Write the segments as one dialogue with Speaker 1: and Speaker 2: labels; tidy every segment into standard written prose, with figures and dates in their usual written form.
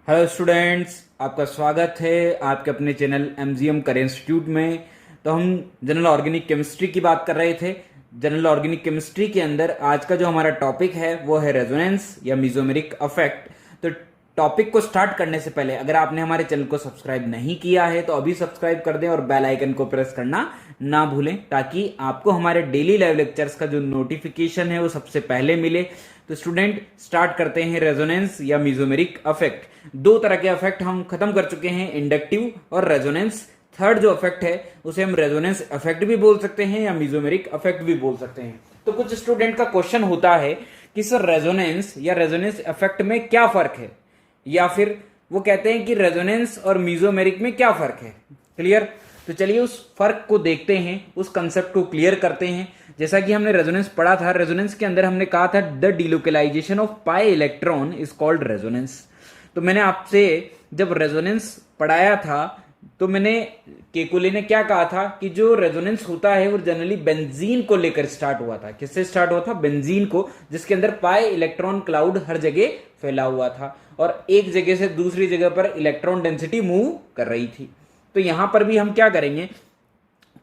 Speaker 1: Hello students, आपका स्वागत है आपके अपने चैनल एमजीएम करें इंस्टीट्यूट में। तो हम जनरल ऑर्गेनिक केमिस्ट्री की बात कर रहे थे। जनरल ऑर्गेनिक केमिस्ट्री के अंदर आज का जो हमारा टॉपिक है वो है रेजोनेंस या मीजोमेरिक अफेक्ट। तो टॉपिक को स्टार्ट करने से पहले अगर आपने हमारे चैनल को सब्सक्राइब नहीं किया है तो अभी सब्सक्राइब कर दें और बेल आइकन को प्रेस करना ना भूलें, ताकि आपको हमारे डेली लाइव लेक्चर्स का जो नोटिफिकेशन है वो सबसे पहले मिले। तो स्टूडेंट, स्टार्ट करते हैं रेजोनेंस या मीजोमेरिक अफेक्ट। दो तरह के अफेक्ट हम खत्म कर चुके हैं, इंडक्टिव और रेजोनेंस। थर्ड जो अफेक्ट है उसे हम रेजोनेंस अफेक्ट भी बोल सकते हैं या मीजोमेरिक अफेक्ट भी बोल सकते हैं। तो कुछ स्टूडेंट का क्वेश्चन होता है कि सर रेजोनेंस या रेजोनेंस अफेक्ट में क्या फर्क है, या फिर वो कहते हैं कि रेजोनेंस और मीजोमेरिक में क्या फर्क है। क्लियर? तो चलिए उस फर्क को देखते हैं, उस कंसेप्ट को क्लियर करते हैं। जैसा कि हमने रेजोनेंस पढ़ा था, रेजोनेंस के अंदर हमने कहा था the डिलोकेलाइजेशन of pi electron is called resonance. तो मैंने आपसे जब रेजोनेंस पढ़ाया था तो मैंने केकुले ने क्या कहा था कि जो रेजोनेंस होता है वो जनरली बेंजीन को लेकर स्टार्ट हुआ था। किससे स्टार्ट हुआ था? बेंजीन को, जिसके अंदर पाई इलेक्ट्रॉन क्लाउड हर जगह फैला हुआ था और एक जगह से दूसरी जगह पर इलेक्ट्रॉन डेंसिटी मूव कर रही थी। तो यहां पर भी हम क्या करेंगे,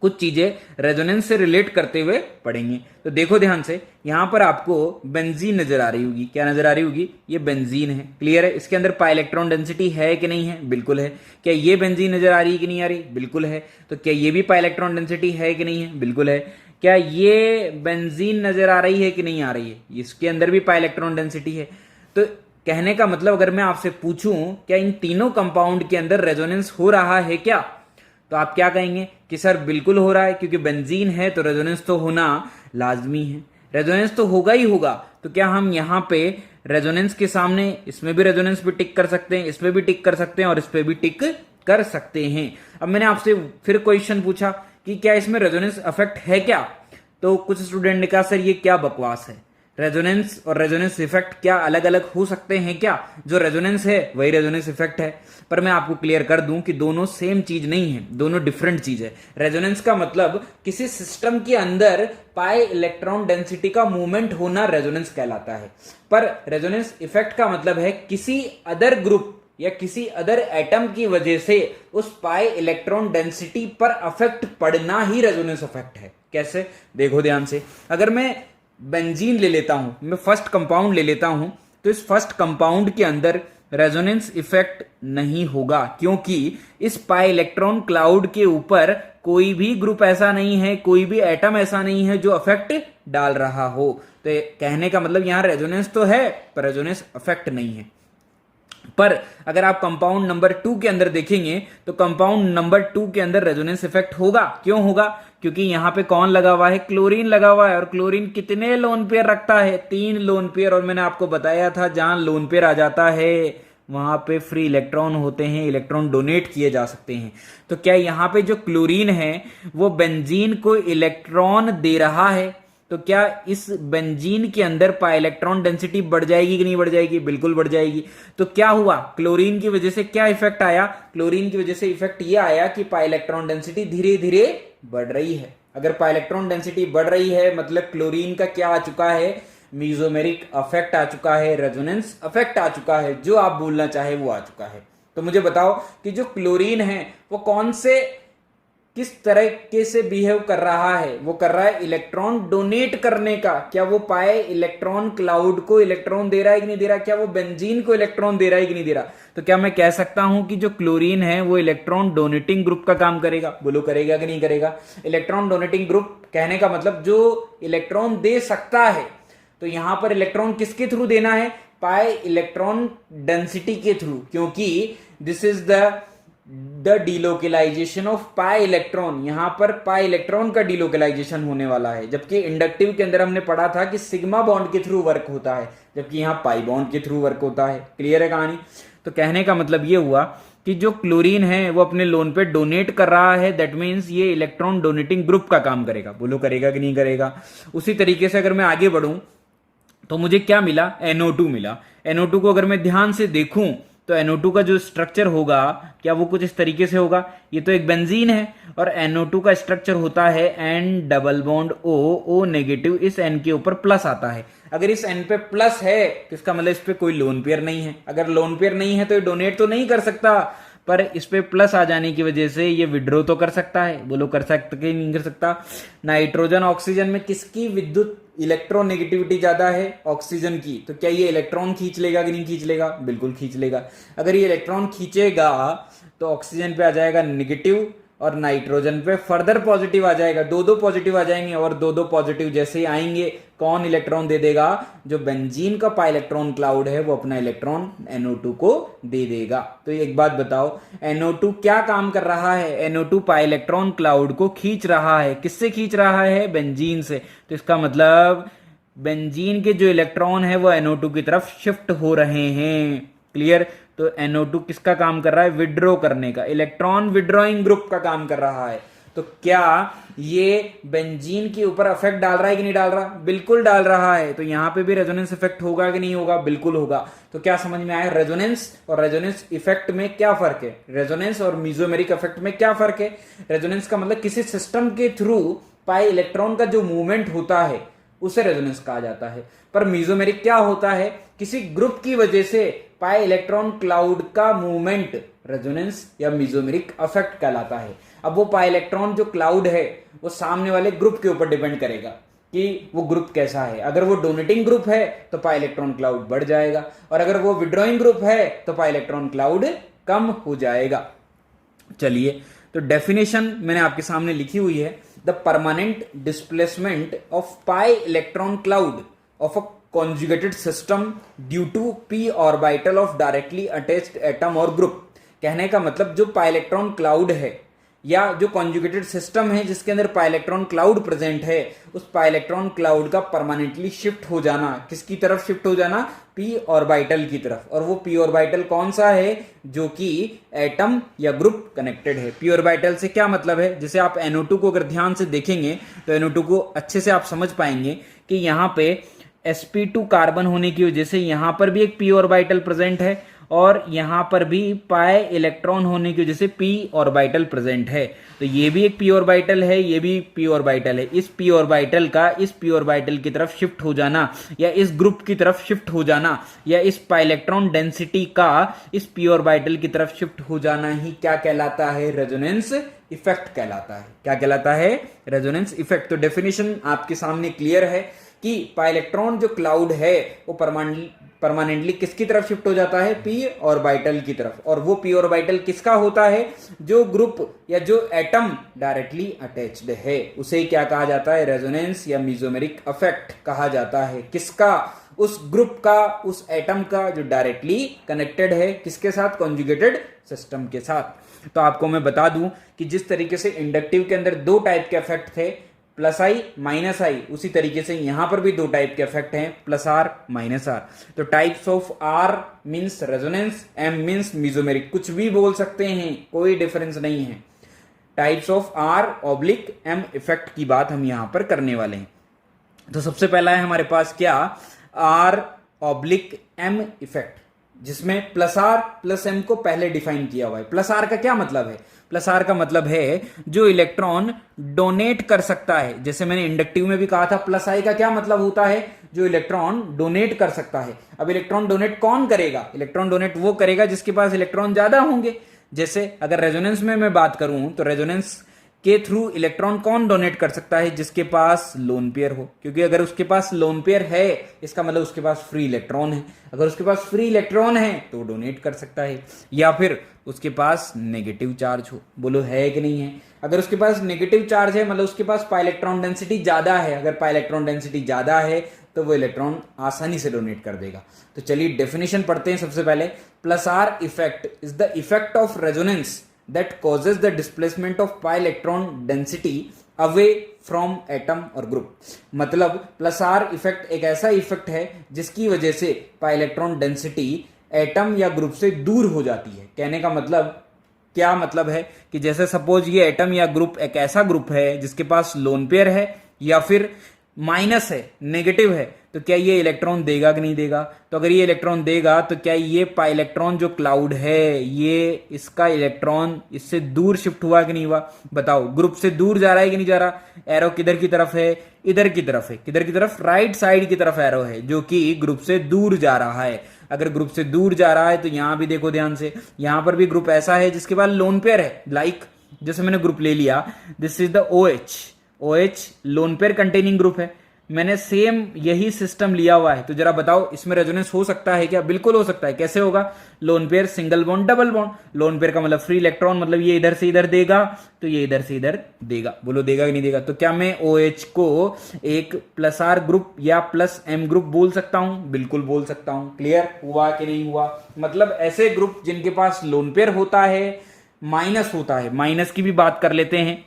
Speaker 1: कुछ चीजें रेजोनेंस से रिलेट करते हुए पढ़ेंगे। तो देखो ध्यान से, यहां पर आपको बेंजीन नजर आ रही होगी। क्या नजर आ रही होगी? ये बेंजीन है। क्लियर है? इसके अंदर पाई इलेक्ट्रॉन डेंसिटी है कि नहीं है? बिल्कुल है। क्या ये बेंजीन नजर आ रही है कि नहीं आ रही? बिल्कुल है। तो क्या ये भी पाई इलेक्ट्रॉन डेंसिटी है कि नहीं है? बिल्कुल है। क्या ये बेंजीन नजर आ रही है कि नहीं आ रही है? इसके अंदर भी पाई इलेक्ट्रॉन डेंसिटी है। तो कहने का मतलब, अगर मैं आपसे पूछूं क्या इन तीनों कंपाउंड के अंदर रेजोनेंस हो रहा है क्या, तो आप क्या कहेंगे कि सर बिल्कुल हो रहा है, क्योंकि बेंजीन है तो रेजोनेंस तो होना लाजमी है। रेजोनेंस तो होगा ही होगा। तो क्या हम यहां पे रेजोनेंस के सामने इसमें भी रेजोनेंस भी टिक कर सकते हैं, इसमें भी टिक कर सकते हैं और इस पे भी टिक कर सकते हैं। अब मैंने आपसे फिर क्वेश्चन पूछा कि क्या इसमें रेजोनेंस अफेक्ट है क्या, तो कुछ स्टूडेंट ने कहा सर ये क्या बकवास है, रेजोनेंस और रेजोनेंस इफेक्ट क्या अलग अलग हो सकते हैं क्या? जो रेजोनेंस है वही रेजोनेंस इफेक्ट है। पर मैं आपको क्लियर कर दूं कि दोनों सेम चीज नहीं है, दोनों डिफरेंट चीज है। रेजोनेंस का मतलब किसी सिस्टम के अंदर पाई इलेक्ट्रॉन डेंसिटी का मूवमेंट होना रेजोनेंस कहलाता है। पर रेजोनेंस इफेक्ट का मतलब है किसी अदर ग्रुप या किसी अदर एटम की वजह से उस पाई इलेक्ट्रॉन डेंसिटी पर अफेक्ट पड़ना ही रेजोनेंस इफेक्ट है। कैसे? देखो ध्यान से, अगर मैं बेंजीन ले लेता हूं, मैं फर्स्ट कंपाउंड ले लेता हूं, तो इस फर्स्ट कंपाउंड के अंदर रेजोनेंस इफेक्ट नहीं होगा, क्योंकि इस पाई इलेक्ट्रॉन क्लाउड के ऊपर कोई भी ग्रुप ऐसा नहीं है, कोई भी एटम ऐसा नहीं है जो अफेक्ट डाल रहा हो। तो कहने का मतलब यहां रेजोनेंस तो है पर रेजोनेंस अफेक्ट नहीं है। पर अगर आप कंपाउंड नंबर 2 के अंदर देखेंगे तो कंपाउंड नंबर 2 के अंदर रेजोनेंस इफेक्ट होगा। क्यों होगा? क्योंकि यहां पे कौन लगा हुआ है? क्लोरीन लगा हुआ है। और क्लोरीन कितने लोन पेयर रखता है? 3 लोन पेयर। और मैंने आपको बताया था जहां लोन पेयर आ जाता है वहां पे फ्री इलेक्ट्रॉन होते हैं, इलेक्ट्रॉन डोनेट किए जा सकते हैं। तो क्या यहां पे जो क्लोरीन है वो बेंजीन को इलेक्ट्रॉन दे रहा है? तो क्या इस बेंजीन के अंदर पाई इलेक्ट्रॉन डेंसिटी बढ़ जाएगी कि नहीं बढ़ जाएगी? बिल्कुल बढ़ जाएगी। तो क्या हुआ? क्लोरीन की वजह से क्या इफेक्ट आया? क्लोरीन की वजह से इफेक्ट यह आया कि पाई इलेक्ट्रॉन डेंसिटी धीरे धीरे बढ़ रही है। अगर पाई इलेक्ट्रॉन डेंसिटी बढ़ रही है मतलब क्लोरीन का क्या आ चुका है? मीजोमेरिक अफेक्ट आ चुका है, रेजोनेंस अफेक्ट आ चुका है, जो आप बोलना चाहे वो आ चुका है। तो मुझे बताओ कि जो क्लोरीन है वो कौन से किस तरीके से बिहेव कर रहा है? वो कर रहा है इलेक्ट्रॉन डोनेट करने का। क्या वो पाए इलेक्ट्रॉन क्लाउड को इलेक्ट्रॉन दे रहा है कि नहीं दे रहा? क्या वो बेंजीन को इलेक्ट्रॉन दे रहा है कि नहीं दे रहा? तो क्या मैं कह सकता हूं कि जो क्लोरीन है वो इलेक्ट्रॉन डोनेटिंग ग्रुप का काम करेगा? बोलो, करेगा कि नहीं करेगा? इलेक्ट्रॉन डोनेटिंग ग्रुप कहने का मतलब जो इलेक्ट्रॉन दे सकता है। तो यहां पर इलेक्ट्रॉन किसके थ्रू देना है? पाई इलेक्ट्रॉन डेंसिटी के थ्रू, क्योंकि this is the डिलोकेलाइजेशन of pi electron. यहां पर पाई इलेक्ट्रॉन का डिलोकेलाइजेशन होने वाला है। जबकि इंडक्टिव के अंदर हमने पढ़ा था कि सिग्मा बॉन्ड के थ्रू वर्क होता है, जबकि यहां पाई बॉन्ड के थ्रू वर्क होता है। क्लियर है कहानी? तो कहने का मतलब यह हुआ कि जो क्लोरीन है वो अपने लोन पे डोनेट कर रहा है, दैट मीन्स ये इलेक्ट्रॉन डोनेटिंग ग्रुप का काम करेगा। बोलो, करेगा कि नहीं करेगा? उसी तरीके से अगर मैं आगे बढ़ूं तो मुझे क्या मिला? NO2 मिला। NO2 को अगर मैं ध्यान से देखूं तो NO2 का जो स्ट्रक्चर होगा क्या वो कुछ इस तरीके से होगा। ये तो एक बेंजीन है और NO2 का स्ट्रक्चर होता है N double bond O negative, इस N के ऊपर प्लस आता है। अगर इस N पे प्लस है तो इसका मतलब इस पे कोई लोन पेयर नहीं है। अगर लोन पेयर नहीं है तो ये डोनेट तो नहीं कर सकता, पर इस पे प्लस आ जाने की वजह से ये विड्रॉ तो कर सकता है। बोलो कर सकता कि नहीं कर सकता। नाइट्रोजन ऑक्सीजन में किसकी विद्युत इलेक्ट्रोनेगेटिविटी ज्यादा है? ऑक्सीजन की। तो क्या ये इलेक्ट्रॉन खींच लेगा कि नहीं खींच लेगा? बिल्कुल खींच लेगा। अगर ये इलेक्ट्रॉन खींचेगा तो ऑक्सीजन पे आ जाएगा नेगेटिव और नाइट्रोजन पे फर्दर पॉजिटिव आ जाएगा। दो दो पॉजिटिव आ जाएंगे और दो दो पॉजिटिव जैसे ही आएंगे कौन इलेक्ट्रॉन दे देगा? जो बेंजीन का पाई इलेक्ट्रॉन क्लाउड है वो अपना इलेक्ट्रॉन NO2 को दे देगा। तो एक बात बताओ, NO2 क्या काम कर रहा है? NO2 पाई इलेक्ट्रॉन क्लाउड को खींच रहा है। किससे खींच रहा है? बेंजीन से। तो इसका मतलब बेंजीन के जो इलेक्ट्रॉन है वो NO2 की तरफ शिफ्ट हो रहे हैं। क्लियर? तो NO2 किसका काम कर रहा है? विड्रॉ करने का, इलेक्ट्रॉन विड्रॉइंग ग्रुप का काम कर रहा है। तो क्या ये बेंजीन के ऊपर इफेक्ट डाल रहा है कि नहीं डाल रहा? बिल्कुल डाल रहा है। तो यहां पे भी रेजोनेंस इफेक्ट होगा कि नहीं होगा? बिल्कुल होगा। तो क्या समझ में आया? रेजोनेंस और रेजोनेंस इफेक्ट में क्या फर्क है? रेजोनेंस और मीजोमेरिक इफेक्ट में क्या फर्क है? रेजोनेंस का मतलब किसी सिस्टम के थ्रू पाई इलेक्ट्रॉन का जो मूवमेंट होता है उसे रेजोनेंस कहा जाता है। पर मीजोमेरिक क्या होता है? किसी ग्रुप की वजह से पाई इलेक्ट्रॉन क्लाउड का मूवमेंट रेजोनेंस या मीजोमेरिक इफेक्ट कहलाता है। अब वो पाई इलेक्ट्रॉन जो क्लाउड है वो सामने वाले ग्रुप के ऊपर डिपेंड करेगा कि वो ग्रुप कैसा है। अगर वो डोनेटिंग ग्रुप है तो पाई इलेक्ट्रॉन क्लाउड बढ़ जाएगा और अगर वो विड्रॉइंग ग्रुप है तो पाई इलेक्ट्रॉन क्लाउड कम हो जाएगा। चलिए, तो डेफिनेशन मैंने आपके सामने लिखी हुई है। The permanent displacement of pi electron cloud of a conjugated system due to p orbital of directly attached atom और ग्रुप। कहने का मतलब जो पाई इलेक्ट्रॉन क्लाउड है या जो कॉन्जुगेटेड सिस्टम है जिसके अंदर पाई इलेक्ट्रॉन क्लाउड प्रेजेंट है, उस पाई इलेक्ट्रॉन क्लाउड का परमानेंटली शिफ्ट हो जाना। किसकी तरफ शिफ्ट हो जाना? पी ऑर्बिटल की तरफ। और वो पी ऑर्बिटल कौन सा है? जो कि एटम या ग्रुप कनेक्टेड है। पी ऑर्बिटल से क्या मतलब है? जैसे आप NO2 को अगर ध्यान से देखेंगे तो NO2 को अच्छे से आप समझ पाएंगे कि यहां पे sp2 कार्बन होने की वजह से यहां पर भी एक p ऑर्बिटल प्रेजेंट है और यहां पर भी पाई इलेक्ट्रॉन होने की वजह से p ऑर्बिटल प्रेजेंट है। तो ये भी एक p ऑर्बिटल है, ये भी p ऑर्बिटल है। इस p ऑर्बिटल का इस p ऑर्बिटल की तरफ शिफ्ट हो जाना या इस ग्रुप की तरफ शिफ्ट हो जाना या इस पाई इलेक्ट्रॉन डेंसिटी का इस p ऑर्बिटल की तरफ शिफ्ट हो जाना ही क्या कहलाता है? रेजोनेंस इफेक्ट कहलाता है। क्या कहलाता है? Resonance effect. तो डेफिनेशन आपके सामने क्लियर है कि पाई इलेक्ट्रॉन जो क्लाउड है वो परमानेंटली किसकी तरफ शिफ्ट हो जाता है? पी ऑर्बिटल की तरफ। और वो पी ऑर्बिटल किसका होता है? जो ग्रुप या जो एटम डायरेक्टली अटैच्ड है उसे क्या कहा जाता है? रेजोनेंस या मीजोमेरिक इफेक्ट कहा जाता है। किसका? उस ग्रुप का, उस एटम का जो डायरेक्टली कनेक्टेड है किसके साथ? कॉन्जुगेटेड सिस्टम के साथ। तो आपको मैं बता दूं कि जिस तरीके से इंडक्टिव के अंदर दो टाइप के इफेक्ट थे, प्लस आई माइनस आई, उसी तरीके से यहां पर भी दो टाइप के इफेक्ट हैं, प्लस आर माइनस आर। तो types of R means resonance, M means mesomeric. कुछ भी बोल सकते हैं, कोई डिफरेंस नहीं है। Types of R oblique M effect की बात हम यहां पर करने वाले हैं। तो सबसे पहला है हमारे पास क्या? आर ऑब्लिक एम इफेक्ट, जिसमें प्लस आर प्लस एम को पहले डिफाइन किया हुआ है। प्लस आर का क्या मतलब है? प्लस आर का मतलब है जो इलेक्ट्रॉन डोनेट कर सकता है। जैसे मैंने इंडक्टिव में भी कहा था, प्लस आई का क्या मतलब होता है? जो इलेक्ट्रॉन डोनेट कर सकता है। अब इलेक्ट्रॉन डोनेट कौन करेगा? इलेक्ट्रॉन डोनेट वो करेगा जिसके पास इलेक्ट्रॉन ज्यादा होंगे। जैसे अगर रेजोनेंस में मैं बात करूं तो रेजोनेंस के थ्रू इलेक्ट्रॉन कौन डोनेट कर सकता है? जिसके पास लोन पेयर हो, क्योंकि अगर उसके पास लोन पेयर है इसका मतलब उसके पास फ्री इलेक्ट्रॉन है। अगर उसके पास फ्री इलेक्ट्रॉन है तो डोनेट कर सकता है। या फिर उसके पास नेगेटिव चार्ज हो, बोलो है कि नहीं है? अगर उसके पास नेगेटिव चार्ज है मतलब उसके पास पाई इलेक्ट्रॉन डेंसिटी ज्यादा है। अगर पाई इलेक्ट्रॉन डेंसिटी ज्यादा है तो वो इलेक्ट्रॉन आसानी से डोनेट कर देगा। तो चलिए डेफिनेशन पढ़ते हैं सबसे पहले। Plus are effect is the effect of resonance that causes the displacement of pi electron density away from atom और group। मतलब प्लस आर इफेक्ट एक ऐसा इफेक्ट है जिसकी वजह से पाई इलेक्ट्रॉन डेंसिटी एटम या ग्रुप से दूर हो जाती है। कहने का मतलब क्या मतलब है कि जैसे सपोज ये एटम या ग्रुप एक ऐसा ग्रुप है जिसके पास लोन पेयर है या फिर माइनस है, नेगेटिव है, तो क्या ये इलेक्ट्रॉन देगा कि नहीं देगा? तो अगर ये इलेक्ट्रॉन देगा तो क्या ये पाई इलेक्ट्रॉन जो क्लाउड है ये इसका इलेक्ट्रॉन इससे दूर शिफ्ट हुआ कि नहीं हुआ? बताओ, ग्रुप से दूर जा रहा है कि नहीं जा रहा? एरो किधर की तरफ है? इधर की तरफ है। किधर की तरफ? राइट साइड की तरफ एरो है, जो कि ग्रुप से दूर जा रहा है। अगर ग्रुप से दूर जा रहा है तो यहां भी देखो ध्यान से, यहां पर भी ग्रुप ऐसा है जिसके पास लोन पेयर है। लाइक जैसे मैंने ग्रुप ले लिया, this is the OH lone pair containing group है। मैंने सेम यही सिस्टम लिया हुआ है, तो जरा बताओ इसमें रेजोनेंस हो सकता है क्या? बिल्कुल हो सकता है। कैसे होगा? Lone pair single bond double bond. Lone pair का मतलब फ्री इलेक्ट्रॉन, मतलब ये इधर से इधर देगा तो ये इधर से इधर देगा। बोलो देगा कि नहीं देगा? तो क्या मैं OH को एक +R ग्रुप या +M ग्रुप बोल सकता हूं? बिल्कुल बोल सकता हूं। क्लियर हुआ कि नहीं हुआ? मतलब ऐसे ग्रुप जिनके पास लोन पेयर होता है, माइनस होता है, माइनस की भी बात कर लेते हैं।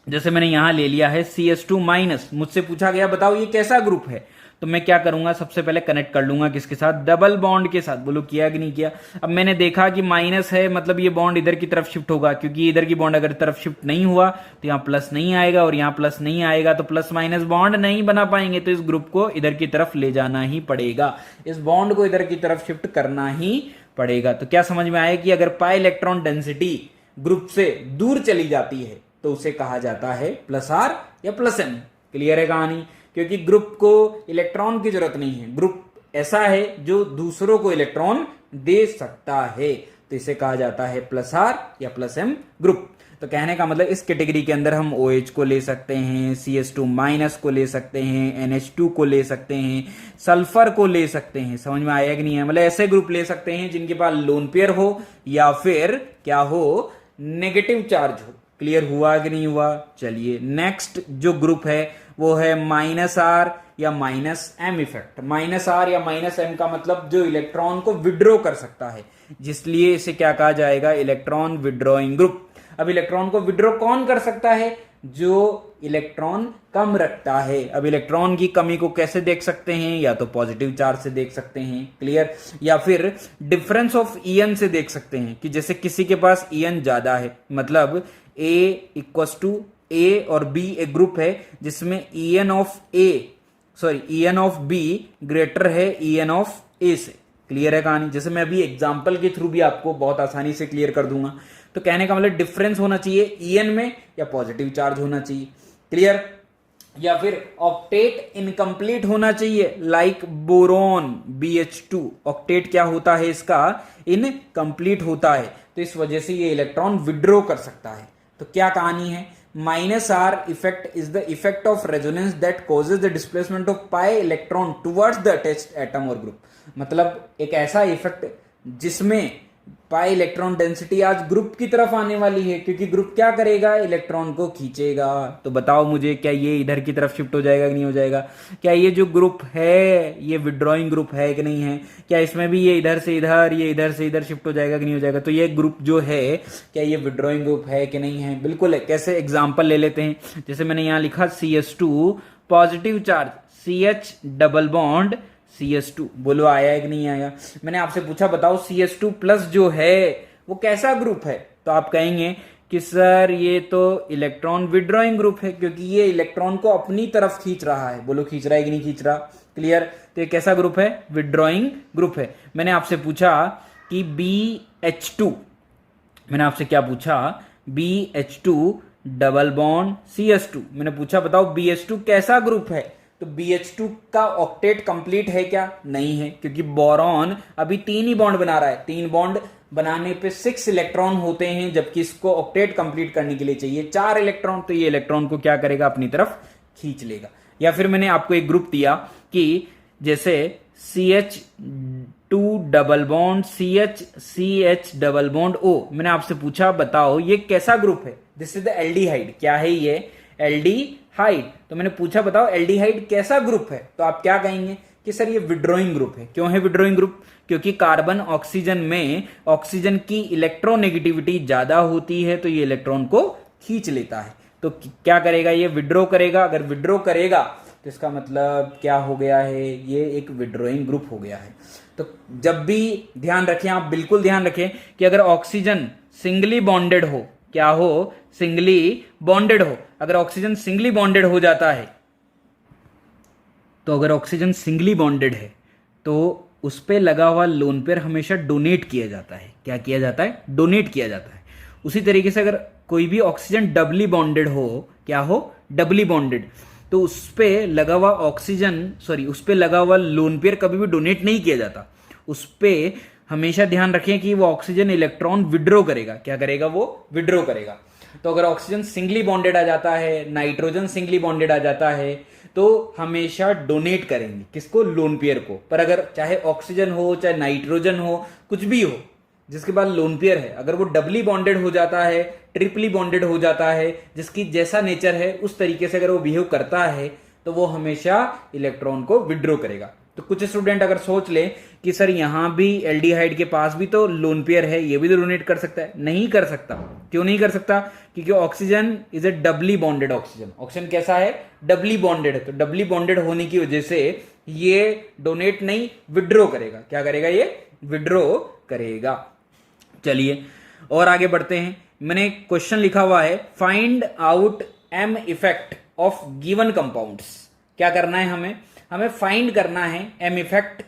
Speaker 1: जैसे मैंने यहां ले लिया है CS2-, मुझसे पूछा गया बताओ ये कैसा ग्रुप है, तो मैं क्या करूंगा? सबसे पहले कनेक्ट कर लूंगा किसके साथ? डबल बॉन्ड के साथ। बोलो किया कि नहीं किया? अब मैंने देखा कि माइनस है, मतलब ये बॉन्ड इधर की तरफ शिफ्ट होगा, क्योंकि इधर की बॉन्ड अगर तरफ शिफ्ट नहीं हुआ तो यहाँ प्लस नहीं आएगा, और यहाँ प्लस नहीं आएगा तो प्लस माइनस बॉन्ड नहीं बना पाएंगे। तो इस ग्रुप को इधर की तरफ ले जाना ही पड़ेगा, इस बॉन्ड को इधर की तरफ शिफ्ट करना ही पड़ेगा। तो क्या समझ में आया कि अगर पाई इलेक्ट्रॉन डेंसिटी ग्रुप से दूर चली जाती है तो उसे कहा जाता है +R या +M। क्लियर है कहानी? क्योंकि ग्रुप को इलेक्ट्रॉन की जरूरत नहीं है, ग्रुप ऐसा है जो दूसरों को इलेक्ट्रॉन दे सकता है, तो इसे कहा जाता है +R या +M ग्रुप। तो कहने का मतलब इस कैटेगरी के अंदर हम OH को ले सकते हैं, CS2- को ले सकते हैं, NH2 को ले सकते हैं, सल्फर को ले सकते हैं। समझ में आया कि नहीं है? मतलब ऐसे ग्रुप ले सकते हैं जिनके पास लोन पेयर हो या फिर क्या हो, नेगेटिव चार्ज हो। क्लियर हुआ कि नहीं हुआ? चलिए नेक्स्ट जो ग्रुप है वो है -R या -M इफेक्ट। -R या -M का मतलब जो इलेक्ट्रॉन को विड्रॉ कर सकता है, जिसलिए इसे क्या कहा जाएगा? Electron withdrawing group. अब इलेक्ट्रॉन को विड्रॉ कौन कर सकता है? जो इलेक्ट्रॉन कम रखता है। अब इलेक्ट्रॉन की कमी को कैसे देख सकते हैं? या तो पॉजिटिव चार्ज से देख सकते हैं, क्लियर, या फिर डिफरेंस ऑफ EN से देख सकते हैं, कि जैसे किसी के पास EN ज्यादा है, मतलब A और B एक ग्रुप है जिसमें EN ऑफ B ग्रेटर है EN ऑफ A से। क्लियर है कहानी? जैसे मैं अभी एग्जांपल के थ्रू भी आपको बहुत आसानी से क्लियर कर दूंगा। तो कहने का मतलब डिफरेंस होना चाहिए EN में, या पॉजिटिव चार्ज होना चाहिए। क्लियर? या फिर ऑक्टेट इनकम्प्लीट होना चाहिए, लाइक बोरोन BH2। ऑक्टेट क्या होता है इसका? इनकम्प्लीट होता है, तो इस वजह से ये इलेक्ट्रॉन विड्रॉ कर सकता है। तो क्या कहानी है? -R effect is the effect of resonance that causes the displacement of pi electron towards the attached atom और ग्रुप। मतलब एक ऐसा इफेक्ट जिसमें पाई इलेक्ट्रॉन डेंसिटी आज ग्रुप की तरफ आने वाली है, क्योंकि ग्रुप क्या करेगा? इलेक्ट्रॉन को खींचेगा। तो बताओ मुझे, क्या ये इधर की तरफ शिफ्ट हो जाएगा कि नहीं हो जाएगा? क्या ये जो ग्रुप है ये विड्रॉइंग ग्रुप है कि नहीं है? क्या इसमें भी ये इधर से इधर, ये इधर से इधर शिफ्ट हो जाएगा कि नहीं हो जाएगा? तो ये ग्रुप जो है, क्या ये विड्रॉइंग ग्रुप है कि नहीं है? बिल्कुल है। कैसे? एग्जाम्पल ले लेते हैं। जैसे मैंने यहां लिखा CS2 positive charge, CH double bond CS2। बोलो आया है कि नहीं आया? मैंने आपसे पूछा बताओ CS2+ जो है वो कैसा ग्रुप है, तो आप कहेंगे कि सर ये तो इलेक्ट्रॉन विड्रॉइंग ग्रुप है, क्योंकि ये इलेक्ट्रॉन को अपनी तरफ खींच रहा है। बोलो खींच रहा है कि नहीं खींच रहा? क्लियर? तो ये कैसा ग्रुप है? विड्रॉइंग ग्रुप है। मैंने आपसे पूछा कि BH2, मैंने आपसे क्या पूछा? BH2 double bond CS2। मैंने पूछा बताओ BH2 कैसा ग्रुप है, तो BH2 का ऑक्टेट कंप्लीट है क्या? नहीं है, क्योंकि बोरॉन अभी 3 ही बॉन्ड बना रहा है। 3 बॉन्ड बनाने पे 6 इलेक्ट्रॉन होते हैं, जबकि इसको ऑक्टेट कंप्लीट करने के लिए चाहिए 4 इलेक्ट्रॉन। तो ये इलेक्ट्रॉन को क्या करेगा? अपनी तरफ खींच लेगा। या फिर मैंने आपको एक ग्रुप दिया कि जैसे CH2 double bond CH double bond O। मैंने आपसे पूछा बताओ ये कैसा ग्रुप है? This is the aldehyde. क्या है ये? एल्डिहाइड। तो मैंने पूछा बताओ एल्डिहाइड कैसा ग्रुप है, तो आप क्या कहेंगे कि सर ये विड्रॉइंग ग्रुप है। क्यों है विड्रॉइंग ग्रुप? क्योंकि कार्बन ऑक्सीजन में ऑक्सीजन की इलेक्ट्रोनेगेटिविटी ज्यादा होती है, तो ये इलेक्ट्रॉन को खींच लेता है। तो क्या करेगा? ये विड्रॉ करेगा। अगर विड्रॉ करेगा तो इसका मतलब क्या हो गया है? ये एक विड्रॉइंग ग्रुप हो गया है। तो जब भी ध्यान रखें, आप बिल्कुल ध्यान रखें कि अगर ऑक्सीजन सिंगली बॉन्डेड हो, क्या हो? सिंगली बॉन्डेड हो। अगर ऑक्सीजन सिंगली बॉन्डेड हो जाता है तो अगर ऑक्सीजन सिंगली बॉन्डेड है तो उस पे लगा हुआ लोन पेयर हमेशा डोनेट किया जाता है। क्या किया जाता है? डोनेट किया जाता है। उसी तरीके से अगर कोई भी ऑक्सीजन डबली बॉन्डेड हो, क्या हो? डबली बॉन्डेड, तो उस पे लगा हुआ उस पे लगा हुआ लोन पेयर कभी भी डोनेट नहीं किया जाता। उस पे हमेशा ध्यान रखें कि वो ऑक्सीजन इलेक्ट्रॉन विड्रॉ करेगा। क्या करेगा? वो विड्रॉ करेगा। तो अगर ऑक्सीजन सिंगली बॉन्डेड आ जाता है, नाइट्रोजन सिंगली बॉन्डेड आ जाता है, तो हमेशा डोनेट करेंगे किसको? लोन पेयर को। पर अगर चाहे ऑक्सीजन हो, चाहे नाइट्रोजन हो, कुछ भी हो जिसके बाद लोन पेयर है, अगर वो डबली बॉन्डेड हो जाता है, ट्रिपली बॉन्डेड हो जाता है, जिसकी जैसा नेचर है उस तरीके से अगर वो बिहेव करता है, तो वो हमेशा इलेक्ट्रॉन को विड्रॉ करेगा। तो कुछ स्टूडेंट अगर सोच ले कि सर यहां भी एल्डिहाइड के पास भी तो लोन पेयर है, ये भी तो डोनेट कर सकता है। नहीं कर सकता। क्यों नहीं कर सकता? क्योंकि oxygen is a doubly bonded oxygen. Oxygen कैसा है? डबली बॉन्डेड है। तो डबली बॉन्डेड होने की वजह से ये डोनेट नहीं, विड्रॉ करेगा। क्या करेगा? ये विड्रॉ करेगा। चलिए और आगे बढ़ते हैं। मैंने क्वेश्चन लिखा हुआ है, find out M effect of given compounds. क्या करना है हमें? हमें फाइंड करना है एम इफेक्ट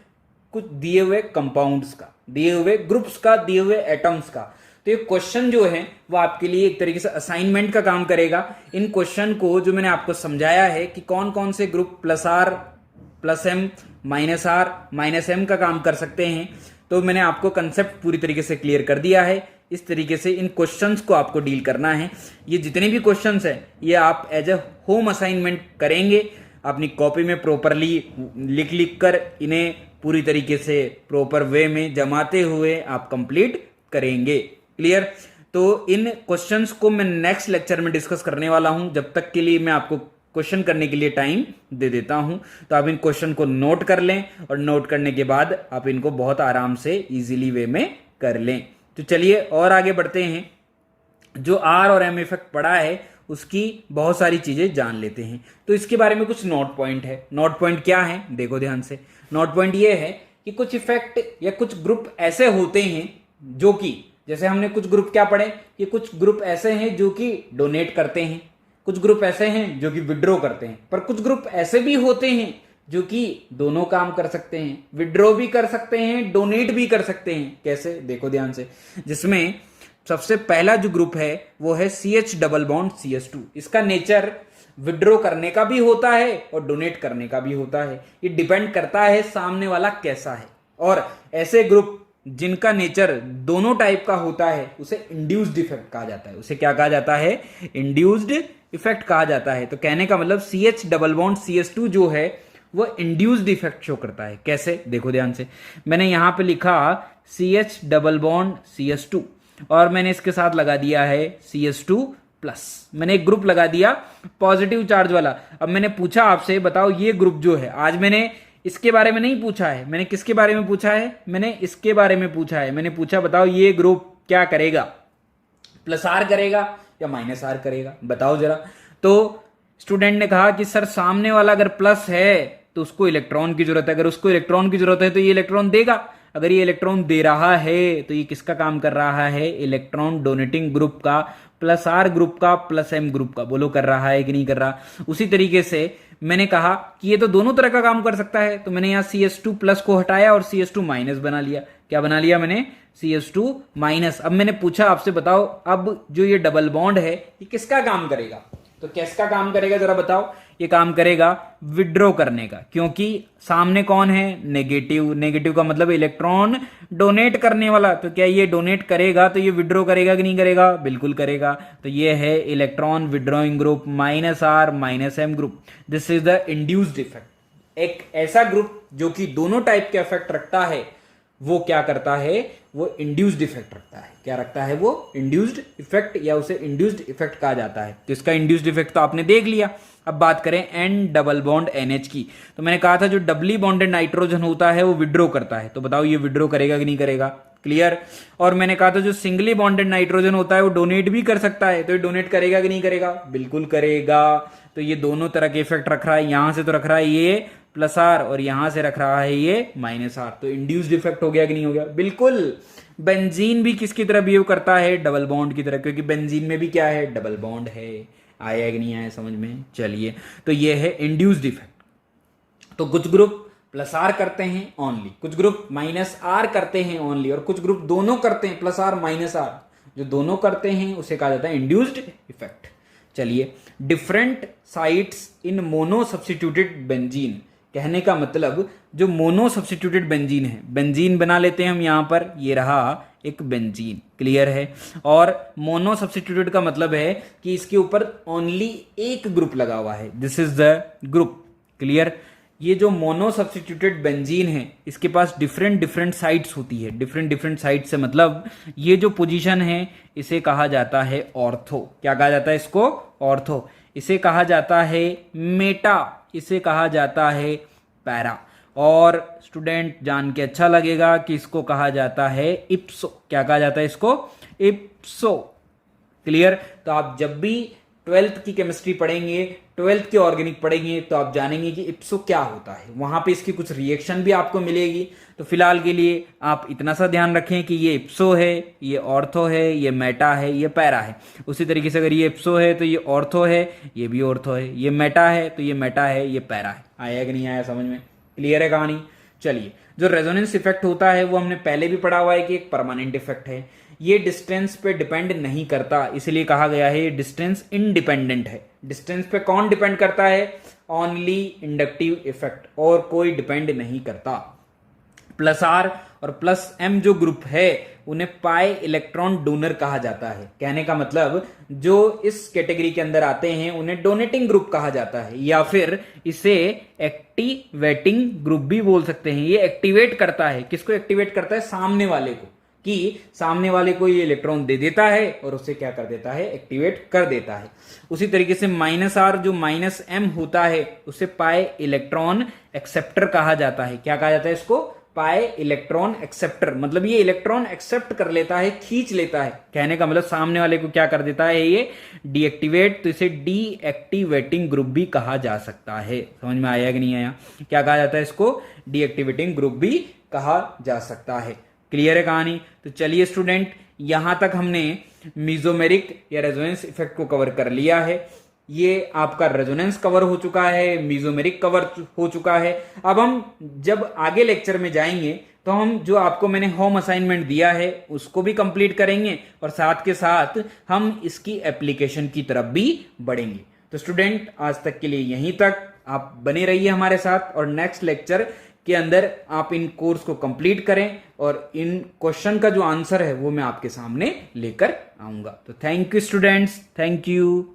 Speaker 1: कुछ दिए हुए कंपाउंड्स का, दिए हुए ग्रुप्स का, दिए हुए एटम्स का। तो ये क्वेश्चन जो है वो आपके लिए एक तरीके से असाइनमेंट का काम करेगा। इन क्वेश्चन को जो मैंने आपको समझाया है कि कौन कौन से group plus R plus M minus R minus M का काम कर सकते हैं, तो मैंने आपको कंसेप्ट पूरी तरीके से क्लियर कर दिया है। इस तरीके से इन क्वेश्चंस को आपको डील करना है। ये जितने भी क्वेश्चंस हैं ये आप एज ए होम असाइनमेंट करेंगे, अपनी कॉपी में प्रॉपरली लिख लिख कर इन्हें पूरी तरीके से प्रॉपर वे में जमाते हुए आप कंप्लीट करेंगे। क्लियर? तो इन क्वेश्चंस को मैं नेक्स्ट लेक्चर में डिस्कस करने वाला हूं। जब तक के लिए मैं आपको क्वेश्चन करने के लिए टाइम दे देता हूं, तो आप इन क्वेश्चन को नोट कर लें और नोट करने के बाद आप इनको बहुत आराम से इजीली वे में कर लें। तो चलिए और आगे बढ़ते हैं। जो आर और एम इफेक्ट पढ़ा है उसकी बहुत सारी चीजें जान लेते हैं। तो इसके बारे में कुछ नोट पॉइंट है। नोट पॉइंट क्या है? देखो ध्यान से। नोट पॉइंट ये है कि कुछ इफेक्ट या कुछ ग्रुप ऐसे होते हैं जो कि, जैसे हमने कुछ ग्रुप क्या पढ़े कि कुछ ग्रुप ऐसे हैं जो कि डोनेट करते हैं, कुछ ग्रुप ऐसे हैं जो कि विड्रॉ करते हैं, पर कुछ ग्रुप ऐसे भी होते हैं जो कि दोनों काम कर सकते हैं, विड्रॉ भी कर सकते हैं, डोनेट भी कर सकते हैं। कैसे? देखो ध्यान से। जिसमें सबसे पहला जो ग्रुप है वो है CH डबल बॉन्ड CH2। इसका नेचर विड्रॉ करने का भी होता है और डोनेट करने का भी होता है। ये डिपेंड करता है सामने वाला कैसा है। और ऐसे ग्रुप जिनका नेचर दोनों टाइप का होता है उसे इंड्यूस्ड इफेक्ट कहा जाता है। उसे क्या कहा जाता है? इंड्यूस्ड इफेक्ट कहा जाता है। तो कहने का मतलब CH डबल बॉन्ड CH2 जो है वो इंड्यूस्ड इफेक्ट शो करता है। कैसे? देखो ध्यान से। मैंने यहां पे लिखा CH डबल बॉन्ड CH2 और मैंने इसके साथ लगा दिया है CH2 प्लस। मैंने एक ग्रुप लगा दिया पॉजिटिव चार्ज वाला। अब मैंने पूछा आपसे, बताओ ये ग्रुप जो है, आज मैंने इसके बारे में नहीं पूछा है, मैंने किसके बारे में पूछा है? मैंने इसके बारे में पूछा है। मैंने पूछा बताओ ये ग्रुप क्या करेगा? प्लस आर करेगा या माइनस आर करेगा? बताओ जरा। तो स्टूडेंट ने कहा कि सर सामने वाला अगर प्लस है तो उसको इलेक्ट्रॉन की जरूरत है, अगर उसको इलेक्ट्रॉन की जरूरत है तो ये इलेक्ट्रॉन देगा। अगर ये इलेक्ट्रॉन दे रहा है तो ये किसका काम कर रहा है? इलेक्ट्रॉन डोनेटिंग ग्रुप का, प्लस आर ग्रुप का, प्लस एम ग्रुप का। बोलो कर रहा है कि नहीं कर रहा? उसी तरीके से मैंने कहा कि ये तो दोनों तरह का काम कर सकता है, तो मैंने यहां CH2 प्लस को हटाया और CH2 माइनस बना लिया। क्या बना लिया मैंने? CH2 minus. अब मैंने पूछा आपसे, बताओ अब जो ये डबल बॉन्ड है ये किसका काम करेगा? तो किसका काम करेगा जरा बताओ? ये काम करेगा विड्रॉ करने का, क्योंकि सामने कौन है? नेगेटिव। नेगेटिव का मतलब इलेक्ट्रॉन डोनेट करने वाला। तो क्या ये डोनेट करेगा तो ये विड्रॉ करेगा कि नहीं करेगा? बिल्कुल करेगा। तो ये है electron withdrawing group minus R minus M group. This is the induced effect. एक ऐसा ग्रुप जो कि दोनों टाइप के इफेक्ट रखता है वो क्या करता है? वो इंड्यूस्ड इफेक्ट रखता है। क्या रखता है वो? इंड्यूस्ड इफेक्ट, या उसे इंड्यूस्ड इफेक्ट कहा जाता है। तो इसका इंड्यूस्ड इफेक्ट तो आपने देख लिया। अब बात करें N डबल बॉन्ड NH की। तो मैंने कहा था जो डबली बॉन्डेड नाइट्रोजन होता है वो विड्रॉ करता है। तो बताओ ये विड्रॉ करेगा कि नहीं करेगा? क्लियर? और मैंने कहा था जो सिंगली बॉन्डेड नाइट्रोजन होता है वो डोनेट भी कर सकता है। तो ये डोनेट करेगा कि नहीं करेगा? बिल्कुल करेगा। तो ये दोनों तरह के इफेक्ट रख रहा है। यहां से तो रख रहा है ये प्लस आर और यहां से रख रहा है ये माइनस आर। तो इंड्यूस्ड इफेक्ट हो गया कि नहीं हो गया? बिल्कुल। बेंजीन भी किसकी तरह बिहेव करता है? डबल बॉन्ड की तरह, क्योंकि बेंजीन में भी क्या है? डबल बॉन्ड है। आया कि नहीं आया समझ में? चलिए, तो ये है इंड्यूस्ड इफेक्ट। तो कुछ ग्रुप प्लस आर करते हैं ओनली, कुछ ग्रुप माइनस आर करते हैं ओनली, और कुछ ग्रुप दोनों करते हैं प्लस आर माइनस आर। जो दोनों करते हैं उसे कहा जाता है इंड्यूस्ड इफेक्ट। चलिए, different sites in mono substituted benzene, कहने का मतलब जो मोनो सब्स्टिट्यूटेड बेंजीन है, बेंजीन बना लेते हैं हम यहां पर, ये रहा एक बेंजीन, क्लियर है। और मोनो सब्स्टिट्यूटेड का मतलब है कि इसके ऊपर ओनली एक ग्रुप लगा हुआ है, this is the group, clear. ये जो मोनो सब्स्टिट्यूटेड बेंजीन है इसके पास डिफरेंट डिफरेंट साइट्स होती है, डिफरेंट डिफरेंट साइट्स से मतलब ये जो पोजीशन है इसे कहा जाता है ऑर्थो। क्या कहा जाता है इसको? ऑर्थो। इसे कहा जाता है मेटा, इसे कहा जाता है पैरा, और स्टूडेंट जान के अच्छा लगेगा कि इसको कहा जाता है इप्सो। क्या कहा जाता है इसको? इप्सो, क्लियर। तो आप जब भी 12th की केमिस्ट्री पढ़ेंगे, 12th की ऑर्गेनिक पढ़ेंगे, तो आप जानेंगे कि इप्सो क्या होता है, वहां पे इसकी कुछ रिएक्शन भी आपको मिलेगी। तो फिलहाल के लिए आप इतना सा ध्यान रखें कि ये इप्सो है, ये ऑर्थो है, ये मेटा है, ये पैरा है। उसी तरीके से अगर ये इप्सो है तो ये ऑर्थो है, ये भी ऑर्थो है, ये मेटा है तो ये मेटा है, ये पैरा है। आया कि नहीं आया समझ में? क्लियर है कहानी? चलिए, जो रेजोनेंस इफेक्ट होता है वो हमने पहले भी पढ़ा हुआ है कि एक परमानेंट इफेक्ट है, ये डिस्टेंस पे डिपेंड नहीं करता, इसलिए कहा गया है ये डिस्टेंस इंडिपेंडेंट है। डिस्टेंस पे कौन डिपेंड करता है? ओनली इंडक्टिव इफेक्ट, और कोई डिपेंड नहीं करता। प्लस आर और प्लस एम जो ग्रुप है उन्हें पाई इलेक्ट्रॉन डोनर कहा जाता है। कहने का मतलब जो इस कैटेगरी के अंदर आते हैं उन्हें डोनेटिंग ग्रुप कहा जाता है, या फिर इसे एक्टिवेटिंग ग्रुप भी बोल सकते हैं। ये एक्टिवेट करता है, किसको एक्टिवेट करता है? सामने वाले को, कि सामने वाले को ये इलेक्ट्रॉन दे देता है और उसे क्या कर देता है? एक्टिवेट कर देता है। उसी तरीके से माइनस आर जो माइनस एम होता है उसे पाई इलेक्ट्रॉन एक्सेप्टर कहा जाता है। क्या कहा जाता है इसको? पाई इलेक्ट्रॉन एक्सेप्टर, मतलब ये इलेक्ट्रॉन एक्सेप्ट कर लेता है, खींच लेता है। कहने का मतलब सामने वाले को क्या कर देता है? ये डीएक्टिवेट, तो इसे डीएक्टिवेटिंग ग्रुप भी कहा जा सकता है। समझ में आया कि नहीं आया? क्या कहा जाता है इसको? डीएक्टिवेटिंग ग्रुप भी कहा जा सकता है। क्लियर है कहानी? तो चलिए स्टूडेंट, यहां तक हमने मीजोमेरिक या रेजोनेंस इफेक्ट को कवर कर लिया है। ये आपका रेजोनेंस कवर हो चुका है, मीजोमेरिक कवर हो चुका है। अब हम जब आगे लेक्चर में जाएंगे तो हम जो आपको मैंने होम असाइनमेंट दिया है उसको भी कंप्लीट करेंगे, और साथ के साथ हम इसकी एप्लीकेशन की तरफ भी बढ़ेंगे। तो स्टूडेंट, आज तक के लिए यहीं तक, आप बने रहिए हमारे साथ, और नेक्स्ट लेक्चर के अंदर आप इन कोर्स को कंप्लीट करें और इन क्वेश्चन का जो आंसर है वो मैं आपके सामने लेकर आऊंगा। तो thank you students, thank you.